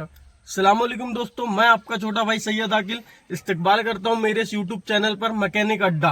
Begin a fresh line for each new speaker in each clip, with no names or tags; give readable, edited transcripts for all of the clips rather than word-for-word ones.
अस्सलामुअलैकुम दोस्तों, मैं आपका छोटा भाई सैयद आकिल इस्तकबाल करता हूं मेरे इस यूट्यूब चैनल पर मैकेनिक अड्डा।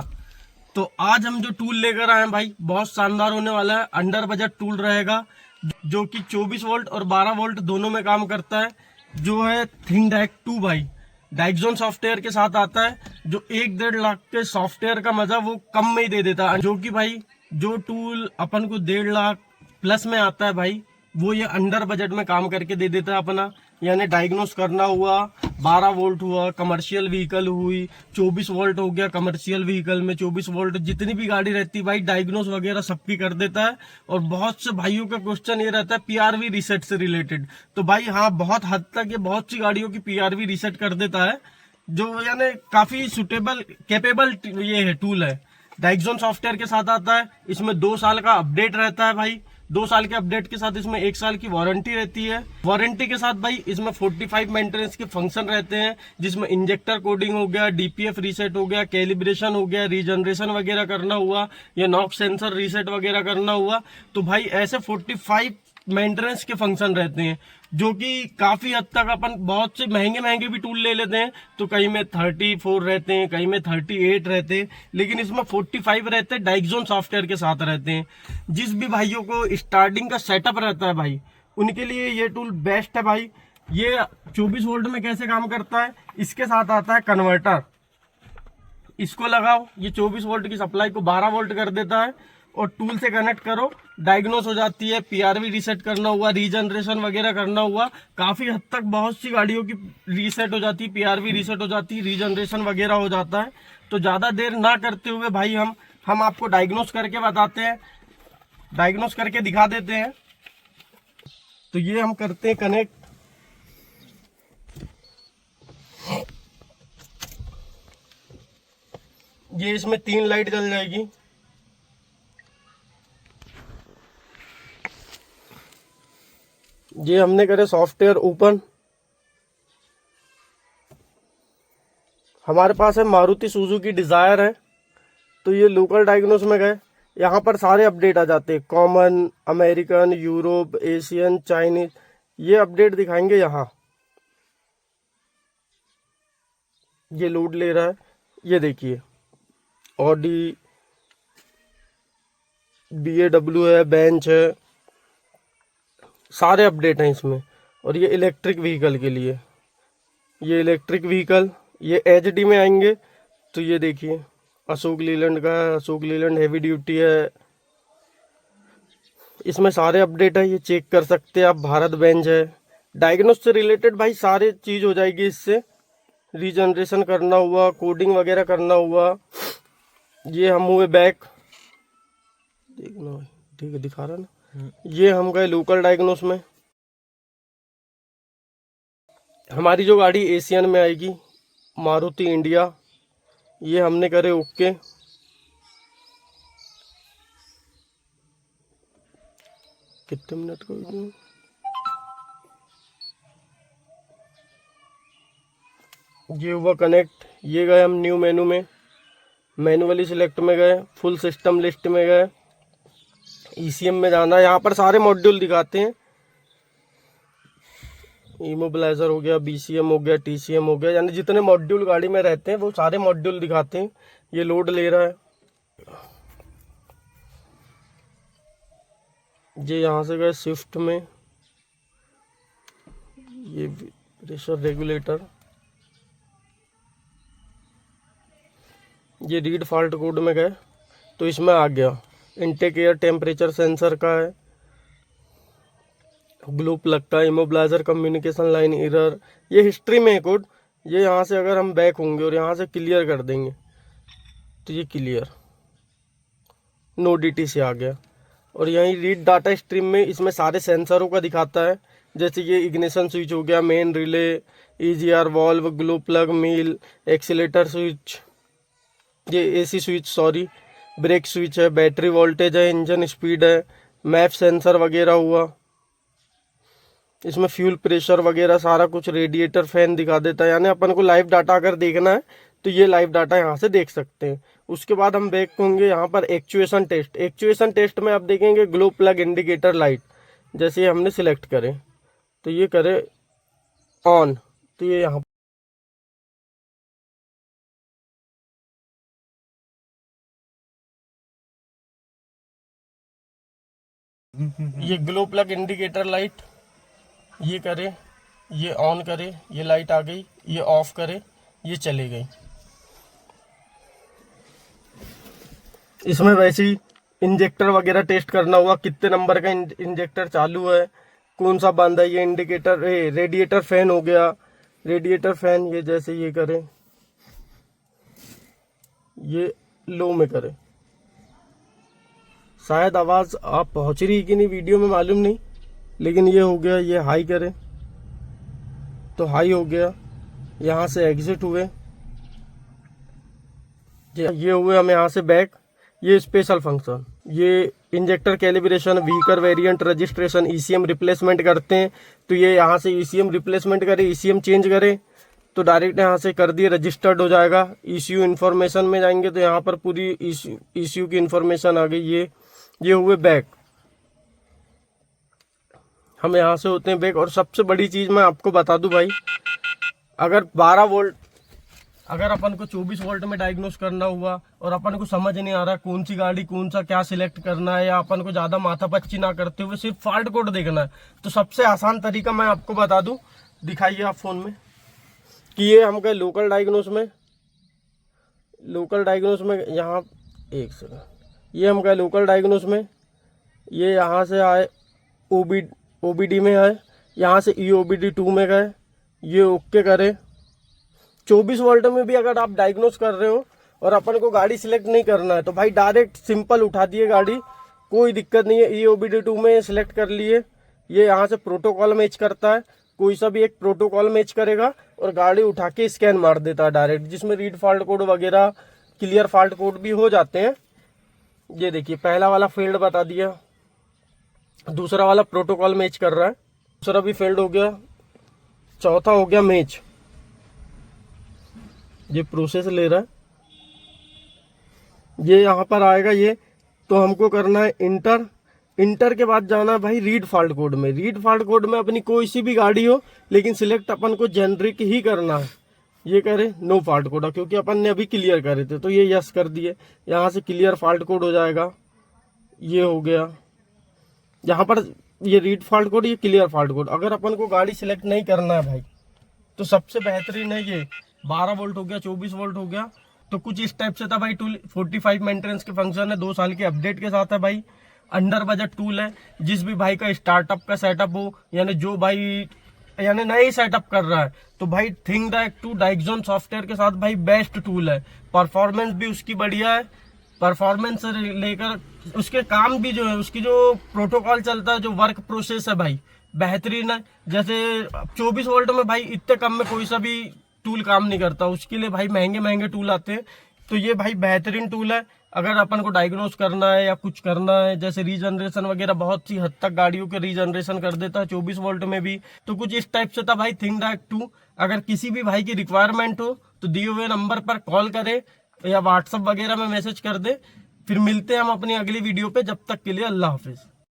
तो आज हम जो टूल लेकर आए हैं भाई, बहुत शानदार होने वाला है। अंडर बजट टूल रहेगा जो कि 24 वोल्ट और 12 वोल्ट दोनों में काम करता है। जो है थिंगडैक 2 भाई, डाइक्सोन सॉफ्टवेयर के साथ आता है। जो 1-1.5 लाख के सॉफ्टवेयर का मजा वो कम में ही दे देता है। जो कि भाई जो टूल अपन को 1.5 लाख प्लस में आता है भाई, वो ये अंडर बजट में काम करके दे देता है अपना। यानी डायग्नोस करना हुआ, 12 वोल्ट हुआ, कमर्शियल व्हीकल हुई, 24 वोल्ट हो गया कमर्शियल व्हीकल में, 24 वोल्ट जितनी भी गाड़ी रहती है भाई, डायग्नोस वगैरह सबकी कर देता है। और बहुत से भाइयों का क्वेश्चन ये रहता है पीआरवी रीसेट से रिलेटेड। तो भाई हाँ, बहुत हद तक ये बहुत सी गाड़ियों की पीआरवी रीसेट कर देता है। जो यानी काफी सुटेबल कैपेबल ये है टूल है। डाइक्सोन सॉफ्टवेयर के साथ आता है। इसमें 2 साल का अपडेट रहता है भाई। 2 साल के अपडेट के साथ इसमें 1 साल की वारंटी रहती है। वारंटी के साथ भाई इसमें 45 मेंटेनेंस के फंक्शन रहते हैं, जिसमें इंजेक्टर कोडिंग हो गया, डीपीएफ रीसेट हो गया, कैलिब्रेशन हो गया, रीजनरेशन वगैरह करना हुआ, या नॉक्स सेंसर रीसेट वगैरह करना हुआ। तो भाई ऐसे 45 मेंटेनेंस के फंक्शन रहते हैं, जो कि काफी हद तक अपन बहुत से महंगे महंगे भी टूल ले लेते हैं तो कहीं में 34 रहते हैं, कहीं में 38 रहते हैं, लेकिन इसमें 45 रहते हैं। डाइक्सोन सॉफ्टवेयर के साथ रहते हैं। जिस भी भाइयों को स्टार्टिंग का सेटअप रहता है भाई, उनके लिए ये टूल बेस्ट है भाई। ये 24 वोल्ट में कैसे काम करता है, इसके साथ आता है कन्वर्टर। इसको लगाओ, ये 24 वोल्ट की सप्लाई को 12 वोल्ट कर देता है और टूल से कनेक्ट करो, डायग्नोस हो जाती है। पीआरवी रीसेट करना हुआ, रीजनरेशन वगैरह करना हुआ, काफी हद तक बहुत सी गाड़ियों की रीसेट हो जाती है, पीआरवी रीसेट हो जाती है, रीजनरेशन वगैरह हो जाता है। तो ज्यादा देर ना करते हुए भाई हम आपको डायग्नोस करके बताते हैं, डायग्नोस करके दिखा देते हैं। तो ये हम करते हैं कनेक्ट। ये इसमें 3 लाइट जल जाएगी। ये हमने करे सॉफ्टवेयर ओपन। हमारे पास है मारुति सुजुकी डिजायर है। तो ये लोकल डायग्नोस में गए, यहाँ पर सारे अपडेट आ जाते हैं, common, American, Europe, Asian, Chinese, ये अपडेट दिखाएंगे यहाँ। ये लोड ले रहा है, ये देखिए ऑडी, BAW है, बेंच है, सारे अपडेट हैं इसमें। और ये इलेक्ट्रिक व्हीकल के लिए, ये इलेक्ट्रिक व्हीकल ये HD में आएंगे। तो ये देखिए अशोक लीलैंड का है, अशोक लीलैंड हैवी ड्यूटी है, इसमें सारे अपडेट है, ये चेक कर सकते हैं आप। भारत बेंच है। डायग्नोस से रिलेटेड भाई सारी चीज हो जाएगी इससे। रीजनरेशन करना हुआ, कोडिंग वगैरह करना हुआ। ये हम हुए बैक, देखना भाई, ठीक है दिखा रहा ना। ये हम गए लोकल डायग्नोस में। हमारी जो गाड़ी एशियन में आएगी, मारुति इंडिया, ये हमने करे ओके। कितने मिनट का वीडियो? ये हुआ कनेक्ट। ये गए हम न्यू मेनू में, मैनुअली सिलेक्ट में गए, फुल सिस्टम लिस्ट में गए, ECM में जाना। यहाँ पर सारे मॉड्यूल दिखाते हैं, इमोबिलाइजर हो गया, BCM हो गया, TCM हो गया, यानी जितने मॉड्यूल गाड़ी में रहते हैं वो सारे मॉड्यूल दिखाते हैं। ये लोड ले रहा है। ये यहाँ से गए स्विफ्ट में, ये प्रेशर रेगुलेटर, ये रीड फॉल्ट कोड में गए तो इसमें आ गया। इनटेक एयर टेम्परेचर सेंसर का है, ग्लो प्लग का, इमोबिलाइजर कम्युनिकेशन लाइन एरर, ये हिस्ट्री में है कोड। ये यहाँ से अगर हम बैक होंगे और यहाँ से क्लियर कर देंगे तो ये क्लियर, नो DT से आ गया। और यहीं रीड डाटा स्ट्रीम में इसमें सारे सेंसरों का दिखाता है, जैसे ये इग्निशन स्विच हो गया, main relay, EGR valve, glow plug, मील, एक्सीलेटर स्विच, ये AC switch sorry, brake switch है, बैटरी वोल्टेज है, इंजन स्पीड है, मैप सेंसर वगैरह हुआ। इसमें फ्यूल प्रेशर वगैरह सारा कुछ, रेडिएटर फैन दिखा देता है। यानी अपन को लाइव डाटा अगर देखना है तो ये लाइव डाटा यहाँ से देख सकते हैं। उसके बाद हम बैक होंगे यहाँ पर एक्चुएशन टेस्ट। एक्चुएशन टेस्ट में आप देखेंगे ग्लो प्लग इंडिकेटर लाइट, जैसे हमने सिलेक्ट करें तो ये करे ऑन। तो ये यहाँ ये ग्लो प्लग इंडिकेटर लाइट ये करे, ये ऑन करे, ये लाइट आ गई, ये ऑफ करे, ये चली गई। इसमें वैसे ही इंजेक्टर वगैरह टेस्ट करना हुआ, कितने नंबर का इंजेक्टर चालू है, कौन सा बंद है। ये इंडिकेटर रेडिएटर फैन हो गया, रेडिएटर फैन ये जैसे ये करे, ये लो में करे। शायद आवाज आप पहुंच रही कि नहीं वीडियो में मालूम नहीं, लेकिन ये हो गया। ये हाई करे तो हाई हो गया, यहाँ से एग्जिट हुए, ये हुए हम यहाँ से बैक। ये स्पेशल फंक्शन, ये injector calibration, vehicle variant registration, ECM replacement करते हैं तो ये यहाँ से ईसीएम रिप्लेसमेंट करे, ईसीएम चेंज करे तो डायरेक्ट यहाँ से कर दिए रजिस्टर्ड हो जाएगा। ईसीयू इन्फॉर्मेशन में जाएंगे तो यहाँ पर पूरी ईसीयू की इन्फॉर्मेशन आ गई। ये हुए बैक, हम यहाँ से होते हैं बैक। और सबसे बड़ी चीज मैं आपको बता दूं भाई, अगर 12 वोल्ट, अगर अपन को 24 वोल्ट में डायग्नोस करना हुआ और अपन को समझ नहीं आ रहा कौन सी गाड़ी कौन सा क्या सिलेक्ट करना है, या अपन को ज्यादा माथापच्ची ना करते हुए सिर्फ फॉल्ट कोड देखना है, तो सबसे आसान तरीका मैं आपको बता दूं, दिखाइए आप फोन में कि ये हम गए लोकल डायग्नोस में। लोकल डायग्नोस में यहाँ एक सेकंड, ये हम गए लोकल डायग्नोस में, ये यहाँ से आए ओबीडी में है, यहाँ से ईओबीडी 2 में गए, ये ओके करे। 24 वोल्ट में भी अगर आप डायग्नोस कर रहे हो और अपन को गाड़ी सिलेक्ट नहीं करना है तो भाई डायरेक्ट सिंपल उठा दिए गाड़ी, कोई दिक्कत नहीं है। ईओबीडी 2 में सिलेक्ट कर लिए, ये यहाँ से प्रोटोकॉल मैच करता है, कोई सा भी एक प्रोटोकॉल मैच करेगा और गाड़ी उठा के स्कैन मार देता है डायरेक्ट, जिसमें रीड फॉल्ट कोड वगैरह क्लियर फॉल्ट कोड भी हो जाते हैं। ये देखिए पहला वाला फेल्ड बता दिया, दूसरा वाला प्रोटोकॉल मैच कर रहा है, दूसरा भी फेल्ड हो गया, चौथा हो गया मैच, ये प्रोसेस ले रहा है, ये यहाँ पर आएगा। ये तो हमको करना है इंटर, इंटर के बाद जाना है भाई रीड फॉल्ट कोड में। रीड फॉल्ट कोड में अपनी कोई सी भी गाड़ी हो, लेकिन सिलेक्ट अपन को जेनरिक ही करना है। ये करे नो फॉल्ट कोड, क्योंकि अपन ने अभी क्लियर करे थे तो ये यस कर दिए, यहाँ से क्लियर फॉल्ट कोड हो जाएगा। ये हो गया, यहाँ पर ये रीड फॉल्ट कोड, ये क्लियर फॉल्ट कोड। अगर अपन को गाड़ी सिलेक्ट नहीं करना है भाई तो सबसे बेहतरीन है ये 12 वोल्ट हो गया, 24 वोल्ट हो गया। तो कुछ इस टाइप से था भाई टूल। 45 मेंटेनेंस के फंक्शन है, 2 साल के अपडेट के साथ है भाई। अंडर बजट टूल है, जिस भी भाई का स्टार्टअप का सेटअप हो, यानी जो भाई यानी नया सेटअप कर रहा है तो भाई थिंक दैट टू डाइक्सॉन सॉफ्टवेयर के साथ भाई बेस्ट टूल है। परफॉर्मेंस भी उसकी बढ़िया है, परफॉर्मेंस से लेकर उसके काम भी जो है, उसकी जो प्रोटोकॉल चलता है, जो वर्क प्रोसेस है भाई बेहतरीन है। जैसे 24 वोल्ट में भाई इतने कम में कोई सा भी टूल काम नहीं करता, उसके लिए भाई महंगे महंगे टूल आते हैं। तो ये भाई बेहतरीन टूल है अगर अपन को डायग्नोस करना है या कुछ करना है, जैसे रीजनरेशन वगैरह बहुत सी हद तक गाड़ियों के रीजनरेशन कर देता है 24 वोल्ट में भी। तो कुछ इस टाइप से था भाई थिंक दैट 2। अगर किसी भी भाई की रिक्वायरमेंट हो तो दिए हुए नंबर पर कॉल करे या व्हाट्सएप वगैरह में मैसेज कर दे। फिर मिलते हैं हम अपनी अगली वीडियो पे, जब तक के लिए अल्लाह हाफिज।